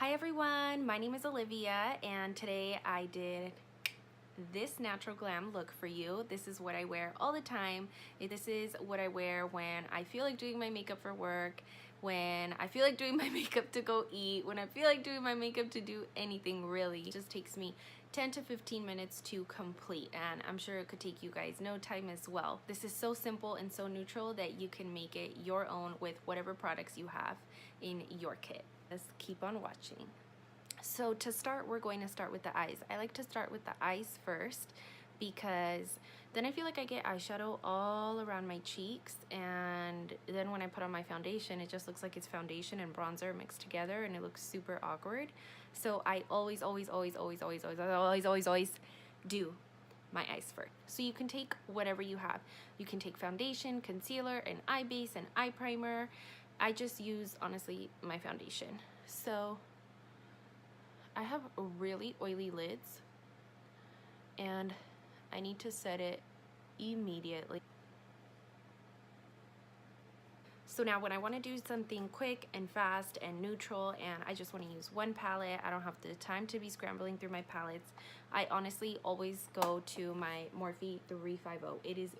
Hi everyone, my name is Olivia and today I did this natural glam look for you. This is what I wear all the time. This is what I wear when I feel like doing my makeup for work, when I feel like doing my makeup to go eat, when I feel like doing my makeup to do anything really. It just takes me 10 to 15 minutes to complete, and I'm sure it could take you guys no time as well. This is so simple and so neutral that you can make it your own with whatever products you have in your kit. Just keep on watching. So to start, we're going to start with the eyes. I like to start with the eyes first because then I feel like I get eyeshadow all around my cheeks, and then when I put on my foundation, it just looks like it's foundation and bronzer mixed together and it looks super awkward. So I always do my eyes first. So you can take whatever you have. You can take foundation, concealer, an eye base, an eye primer. I just use, honestly, my foundation. So I have really oily lids and I need to set it immediately. So now when I want to do something quick and fast and neutral and I just want to use one palette, I don't have the time to be scrambling through my palettes, I honestly always go to my Morphe 350. It is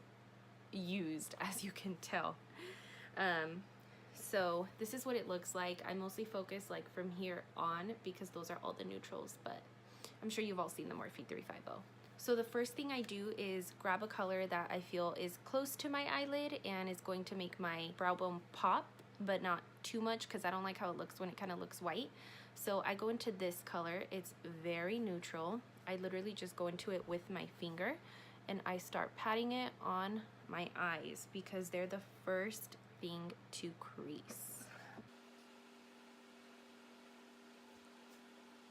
used, as you can tell. So this is what it looks like. I mostly focus like from here on because those are all the neutrals, but I'm sure you've all seen the Morphe 350. So the first thing I do is grab a color that I feel is close to my eyelid and is going to make my brow bone pop, but not too much because I don't like how it looks when it kind of looks white. So I go into this color. It's very neutral. I literally just go into it with my finger and I start patting it on my eyes because they're the first thing to crease.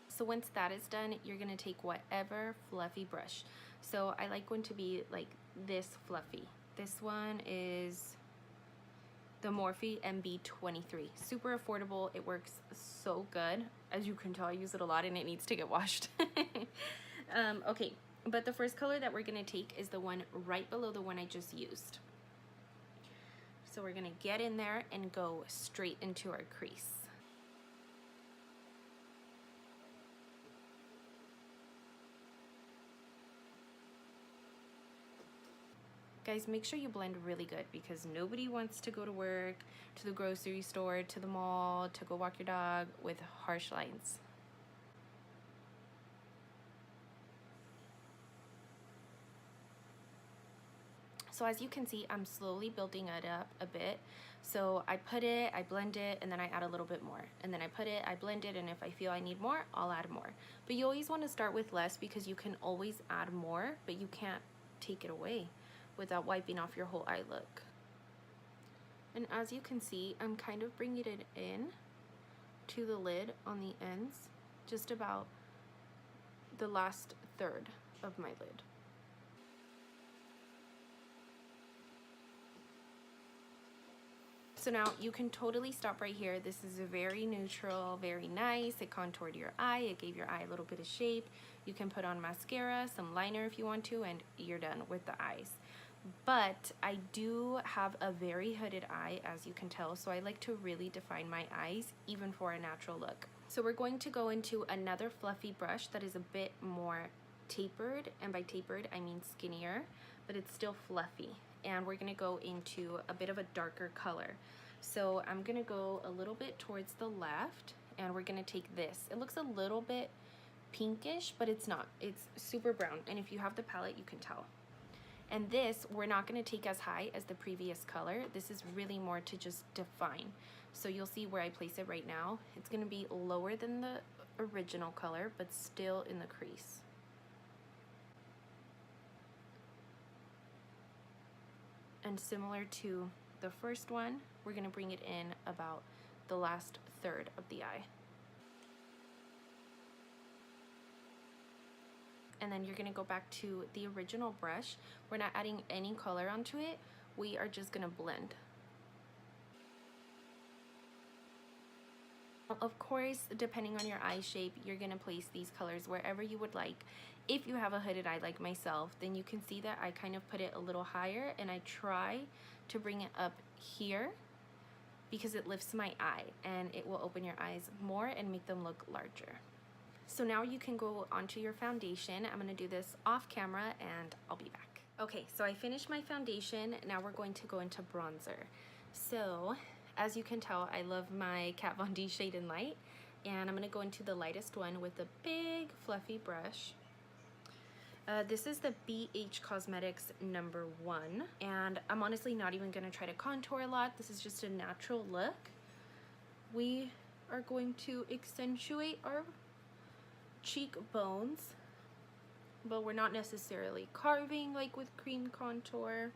So once that is done, you're gonna take whatever fluffy brush. So I like one to be like this fluffy. This one is the Morphe MB23. Super affordable. It works so good. As you can tell, I use it a lot and it needs to get washed. Okay, but the first color that we're gonna take is the one right below the one I just used. So we're gonna get in there and go straight into our crease. Guys, make sure you blend really good because nobody wants to go to work, to the grocery store, to the mall, to go walk your dog with harsh lines. So as you can see, I'm slowly building it up a bit. So I put it, I blend it, and then I add a little bit more. And then I put it, I blend it, and if I feel I need more, I'll add more. But you always want to start with less because you can always add more, but you can't take it away without wiping off your whole eye look. And as you can see, I'm kind of bringing it in to the lid on the ends, just about the last third of my lid. So now you can totally stop right here. This is a very neutral, very nice. It contoured your eye. It gave your eye a little bit of shape. You can put on mascara, some liner if you want to, and you're done with the eyes. But I do have a very hooded eye, as you can tell, so I like to really define my eyes, even for a natural look. So we're going to go into another fluffy brush that is a bit more tapered, and by tapered I mean skinnier, but it's still fluffy. And we're gonna go into a bit of a darker color. So I'm gonna go a little bit towards the left and we're gonna take this. It looks a little bit pinkish, but it's not. It's super brown, and if you have the palette, you can tell. And this, we're not gonna take as high as the previous color. This is really more to just define. So you'll see where I place it right now. It's gonna be lower than the original color, but still in the crease. And similar to the first one, we're gonna bring it in about the last third of the eye. And then you're gonna go back to the original brush. We're not adding any color onto it. We are just gonna blend. Of course, depending on your eye shape, you're gonna place these colors wherever you would like. If you have a hooded eye like myself, then you can see that I kind of put it a little higher and I try to bring it up here because it lifts my eye and it will open your eyes more and make them look larger. So now you can go onto your foundation. I'm gonna do this off camera and I'll be back. Okay, so I finished my foundation. Now we're going to go into bronzer. So as you can tell, I love my Kat Von D Shade and Light, and I'm gonna go into the lightest one with a big fluffy brush. This is the BH Cosmetics number 1, and I'm honestly not even gonna try to contour a lot. This is just a natural look. We are going to accentuate our cheekbones, but we're not necessarily carving like with cream contour.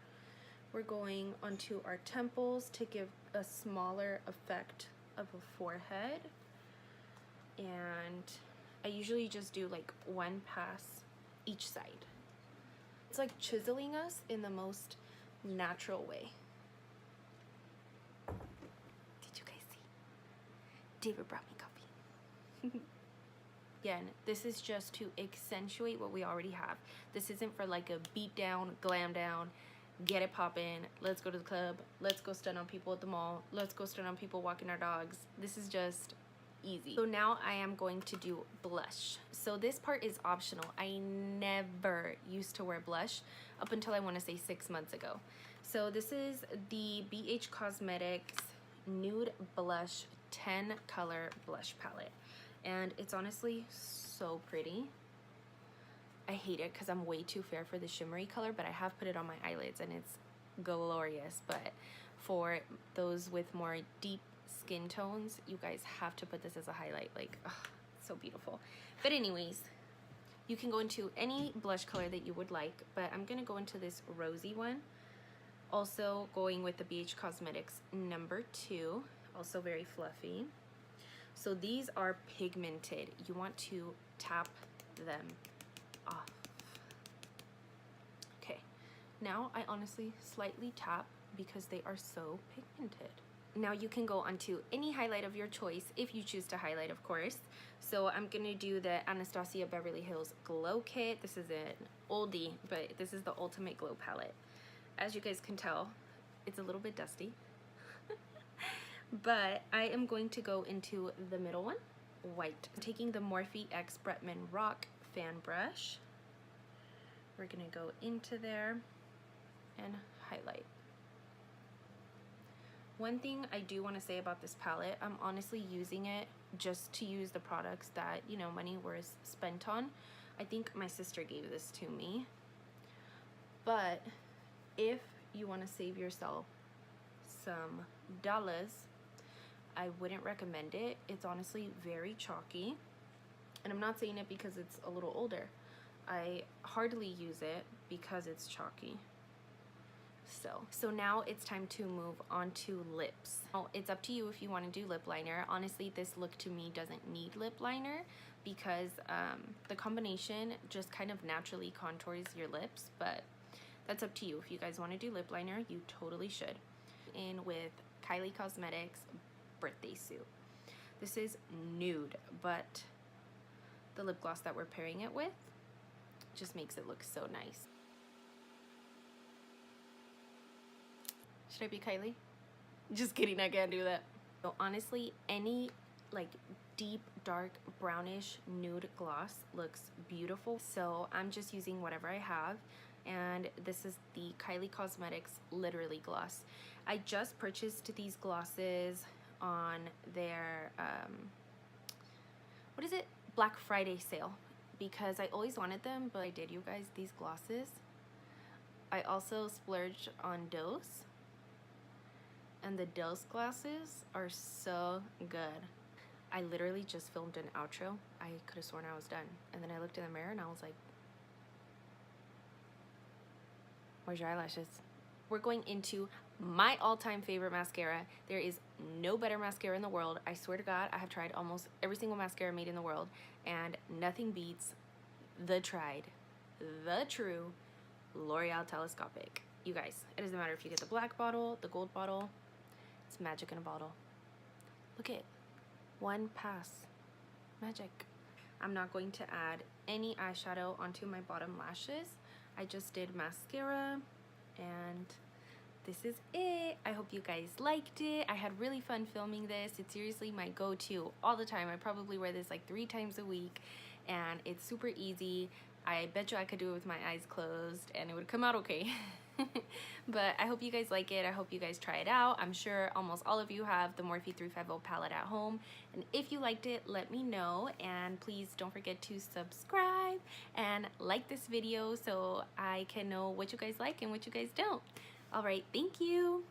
We're going onto our temples to give a smaller effect of a forehead, and I usually just do like one pass each side. It's like chiseling us in the most natural way. Did you guys see? David brought me coffee. Again, this is just to accentuate what we already have. This isn't for like a beat down, glam down, get it poppin', let's go to the club, let's go stun on people at the mall, let's go stun on people walking our dogs. This is just easy. So now I am going to do blush. So this part is optional. I never used to wear blush up until I want to say 6 months ago. So this is the BH Cosmetics Nude Blush 10 color blush palette, and it's honestly so pretty. I hate it because I'm way too fair for the shimmery color, but I have put it on my eyelids and it's glorious. But for those with more deep skin tones, you guys have to put this as a highlight. Like, oh, so beautiful. But anyways, you can go into any blush color that you would like, but I'm gonna go into this rosy one. Also going with the BH Cosmetics number 2, also very fluffy. So these are pigmented. You want to tap them off. Okay, now I honestly slightly tap because they are so pigmented. Now you can go onto any highlight of your choice if you choose to highlight, of course. So I'm gonna do the Anastasia Beverly Hills Glow Kit. This is an oldie, but this is the ultimate glow palette. As you guys can tell, it's a little bit dusty. But I am going to go into the middle one, white. I'm taking the Morphe X Bretman Rock fan brush. We're gonna go into there and highlight. One thing I do want to say about this palette, I'm honestly using it just to use the products that, you know, money was spent on. I think my sister gave this to me. But if you want to save yourself some dollars, I wouldn't recommend it. It's honestly very chalky. And I'm not saying it because it's a little older. I hardly use it because it's chalky. So now it's time to move on to lips. Now, it's up to you if you want to do lip liner. Honestly, this look to me doesn't need lip liner because the combination just kind of naturally contours your lips, but that's up to you. If you guys want to do lip liner, you totally should. In with Kylie Cosmetics Birthday Suit. This is nude, but the lip gloss that we're pairing it with just makes it look so nice. Should I be Kylie? Just kidding, I can't do that. So honestly, any like deep, dark, brownish nude gloss looks beautiful. So I'm just using whatever I have. And this is the Kylie Cosmetics Literally Gloss. I just purchased these glosses on their, what is it? Black Friday sale. Because I always wanted them, but I did, you guys, these glosses. I also splurged on Dose. And the Dose glasses are so good. I literally just filmed an outro. I could have sworn I was done. And then I looked in the mirror and I was like, where's your eyelashes? We're going into my all-time favorite mascara. There is no better mascara in the world. I swear to God, I have tried almost every single mascara made in the world, and nothing beats the tried, the true L'Oreal Telescopic. You guys, it doesn't matter if you get the black bottle, the gold bottle, it's magic in a bottle. Look at one pass, magic. I'm not going to add any eyeshadow onto my bottom lashes. I just did mascara and this is it. I hope you guys liked it. I had really fun filming this. It's seriously my go-to all the time. I probably wear this like 3 times a week, and it's super easy. I bet you I could do it with my eyes closed and it would come out okay. But I hope you guys like it. I hope you guys try it out. I'm sure almost all of you have the Morphe 350 palette at home, and if you liked it, let me know, and please don't forget to subscribe and like this video so I can know what you guys like and what you guys don't. All right, thank you.